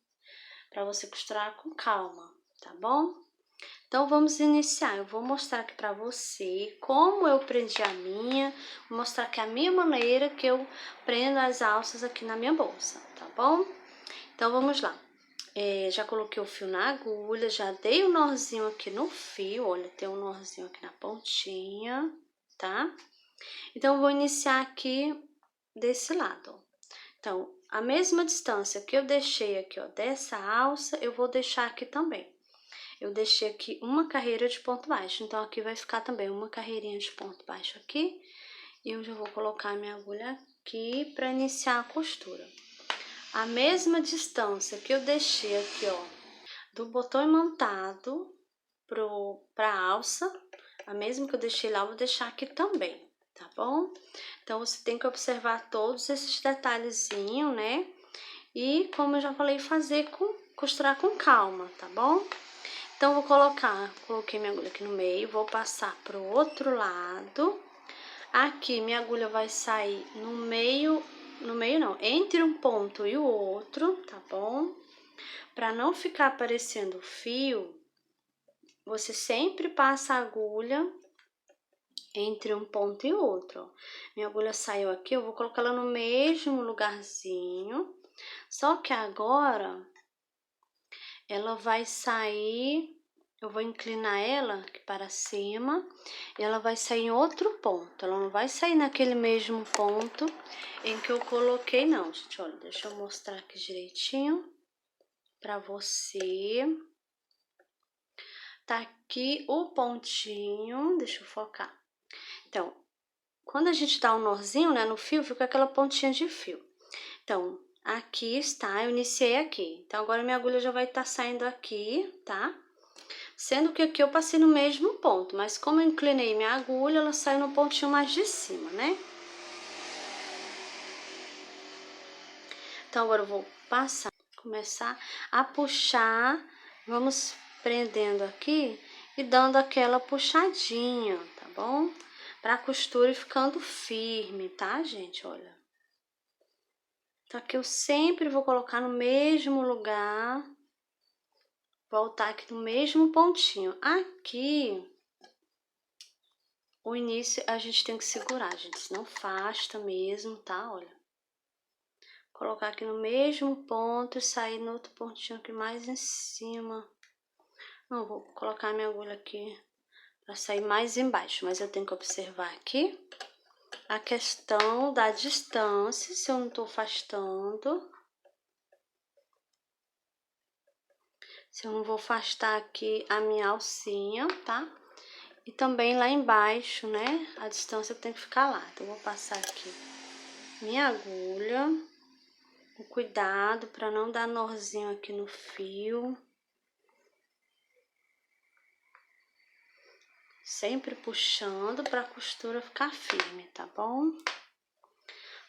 para você costurar com calma, tá bom? Então, vamos iniciar. Eu vou mostrar aqui pra você como eu prendi a minha. Vou mostrar aqui a minha maneira que eu prendo as alças aqui na minha bolsa, tá bom? Então, vamos lá. Já coloquei o fio na agulha, já dei o nozinho aqui no fio. Olha, tem um nozinho aqui na pontinha, tá? Então, eu vou iniciar aqui desse lado, ó. Então, a mesma distância que eu deixei aqui, ó, dessa alça, eu vou deixar aqui também. Eu deixei aqui uma carreira de ponto baixo, então aqui vai ficar também uma carreirinha de ponto baixo aqui. E eu já vou colocar a minha agulha aqui para iniciar a costura. A mesma distância que eu deixei aqui, ó, do botão imantado pra alça, a mesma que eu deixei lá, eu vou deixar aqui também, tá bom? Então, você tem que observar todos esses detalhezinhos, né? E, como eu já falei, costurar com calma, tá bom? Então, vou coloquei minha agulha aqui no meio, vou passar pro outro lado. Aqui, minha agulha vai sair no meio não, entre um ponto e o outro, tá bom? Pra não ficar aparecendo fio, você sempre passa a agulha entre um ponto e outro, ó. Minha agulha saiu aqui, eu vou colocar ela no mesmo lugarzinho, só que agora ela vai sair, eu vou inclinar ela aqui para cima e ela vai sair em outro ponto. Ela não vai sair naquele mesmo ponto em que eu coloquei, não, gente. Olha, deixa eu mostrar aqui direitinho para você. Tá aqui o pontinho, deixa eu focar. Então, quando a gente dá um nozinho, né, no fio, fica aquela pontinha de fio. Então, aqui está, eu iniciei aqui. Então, agora minha agulha já vai estar saindo aqui, tá? Sendo que aqui eu passei no mesmo ponto, mas como eu inclinei minha agulha, ela saiu no pontinho mais de cima, né? Então, agora eu vou começar a puxar, vamos prendendo aqui e dando aquela puxadinha, tá bom? Pra costura e ficando firme, tá, gente? Olha. Então, aqui eu sempre vou colocar no mesmo lugar, voltar aqui no mesmo pontinho. Aqui, o início a gente tem que segurar, gente, senão afasta mesmo, tá? Olha. Colocar aqui no mesmo ponto e sair no outro pontinho aqui mais em cima. Não, vou colocar minha agulha aqui para sair mais embaixo, mas eu tenho que observar aqui a questão da distância, se eu não tô afastando. Se eu não vou afastar aqui a minha alcinha, tá? E também lá embaixo, né? A distância tem que ficar lá. Então, eu vou passar aqui minha agulha, com cuidado para não dar nozinho aqui no fio. Sempre puxando para a costura ficar firme, tá bom?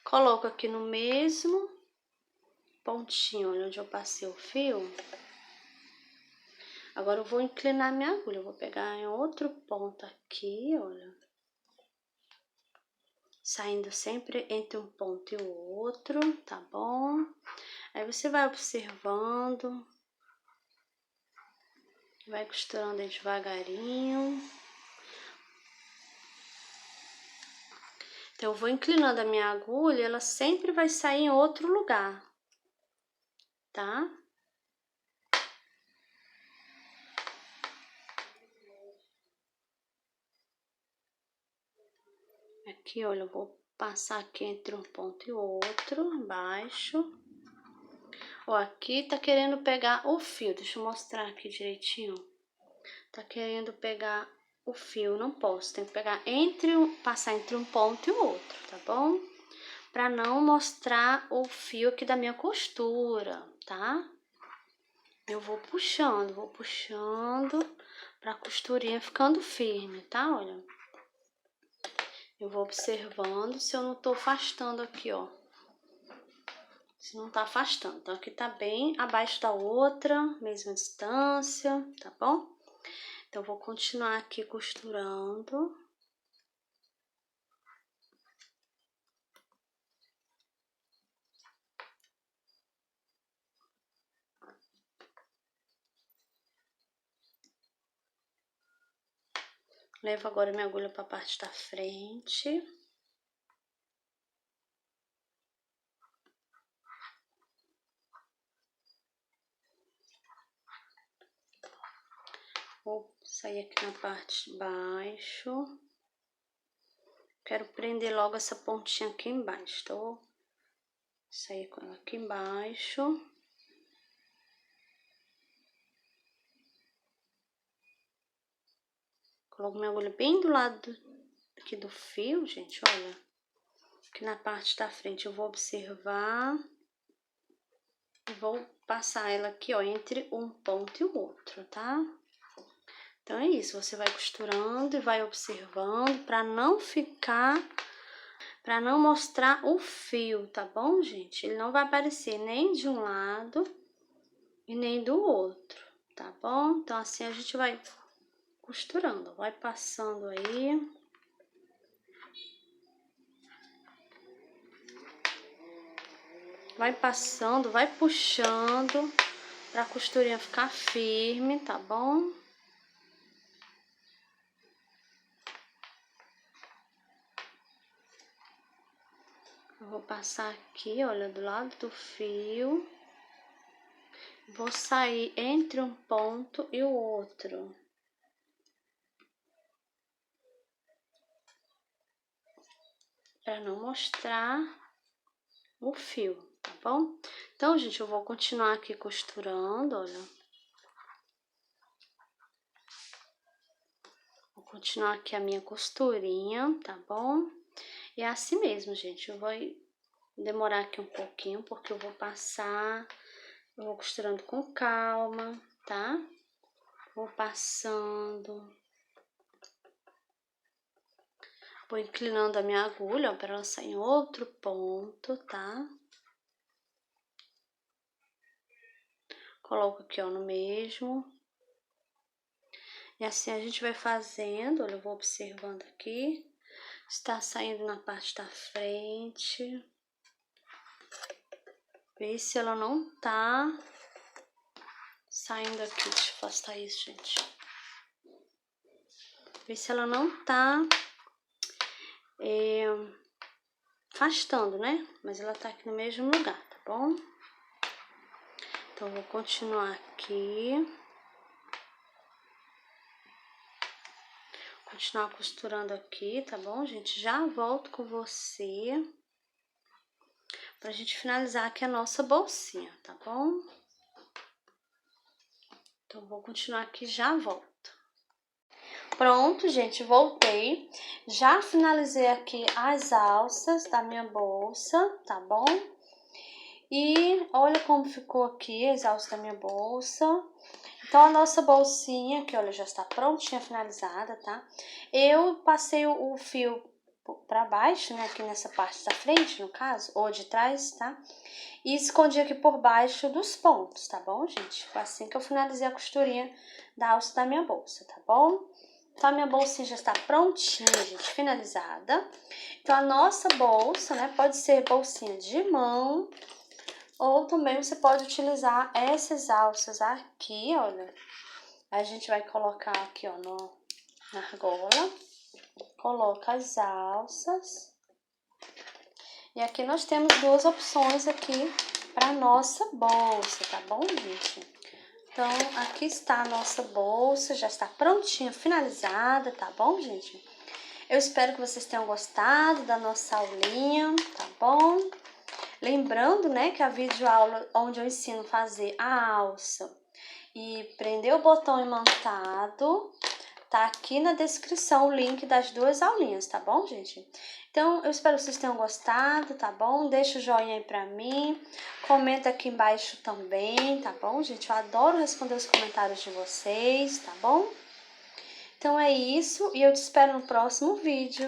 Coloco aqui no mesmo pontinho, olha, onde eu passei o fio. Agora eu vou inclinar minha agulha, eu vou pegar em outro ponto aqui, olha. Saindo sempre entre um ponto e o outro, tá bom? Aí você vai observando, vai costurando aí devagarinho. Então, eu vou inclinando a minha agulha, ela sempre vai sair em outro lugar, tá? Aqui, olha, eu vou passar aqui entre um ponto e outro, embaixo. Ó, aqui tá querendo pegar o fio, deixa eu mostrar aqui direitinho. Tá querendo pegar o fio, não posso, tem que pegar passar entre um ponto e o outro, tá bom? Pra não mostrar o fio aqui da minha costura, tá? Eu vou puxando pra costurinha ficando firme, tá? Olha. Eu vou observando se eu não tô afastando aqui, ó. Se não tá afastando. Então, aqui tá bem abaixo da outra, mesma distância, tá bom? Então, eu vou continuar aqui costurando. Levo agora minha agulha pra parte da frente. Vou sair aqui na parte de baixo. Quero prender logo essa pontinha aqui embaixo, então vou sair com ela aqui embaixo. Coloco minha agulha bem do lado aqui do fio, gente, olha. Aqui na parte da frente eu vou observar e vou passar ela aqui, ó, entre um ponto e o outro, tá? Então é isso, você vai costurando e vai observando pra não mostrar o fio, tá bom, gente? Ele não vai aparecer nem de um lado e nem do outro, tá bom? Então assim a gente vai costurando, vai passando aí. Vai passando, vai puxando pra costurinha ficar firme, tá bom? Eu vou passar aqui, olha, do lado do fio. Vou sair entre um ponto e o outro. Pra não mostrar o fio, tá bom? Então, gente, eu vou continuar aqui costurando, olha. Vou continuar aqui a minha costurinha, tá bom? E é assim mesmo, gente, eu vou demorar aqui um pouquinho, porque eu vou passar, eu vou costurando com calma, tá? Vou passando. Vou inclinando a minha agulha, ó, para ela sair em outro ponto, tá? Coloco aqui, ó, no mesmo. E assim a gente vai fazendo, olha, eu vou observando aqui. Está saindo na parte da frente. Ver se ela não tá saindo aqui. Deixa eu afastar isso, gente. Ver se ela não tá afastando, né? Mas ela tá aqui no mesmo lugar, tá bom? Então, eu vou continuar aqui. Continuar costurando aqui, tá bom, gente? Já volto com você pra gente finalizar aqui a nossa bolsinha, tá bom? Então, vou continuar aqui, já volto. Pronto, gente, voltei. Já finalizei aqui as alças da minha bolsa, tá bom? E olha como ficou aqui as alças da minha bolsa. Então, a nossa bolsinha, que olha, já está prontinha, finalizada, tá? Eu passei o fio pra baixo, né? Aqui nessa parte da frente, no caso, ou de trás, tá? E escondi aqui por baixo dos pontos, tá bom, gente? Foi assim que eu finalizei a costurinha da alça da minha bolsa, tá bom? Então, a minha bolsinha já está prontinha, gente, finalizada. Então, a nossa bolsa, né, pode ser bolsinha de mão, ou também você pode utilizar essas alças aqui, olha. A gente vai colocar aqui, ó, na argola. Coloca as alças. E aqui nós temos duas opções aqui para nossa bolsa, tá bom, gente? Então, aqui está a nossa bolsa, já está prontinha, finalizada, tá bom, gente? Eu espero que vocês tenham gostado da nossa aulinha, tá bom? Lembrando, né, que a videoaula onde eu ensino a fazer a alça e prender o botão imantado, tá aqui na descrição o link das duas aulinhas, tá bom, gente? Então, eu espero que vocês tenham gostado, tá bom? Deixa o joinha aí pra mim, comenta aqui embaixo também, tá bom, gente? Eu adoro responder os comentários de vocês, tá bom? Então é isso, e eu te espero no próximo vídeo.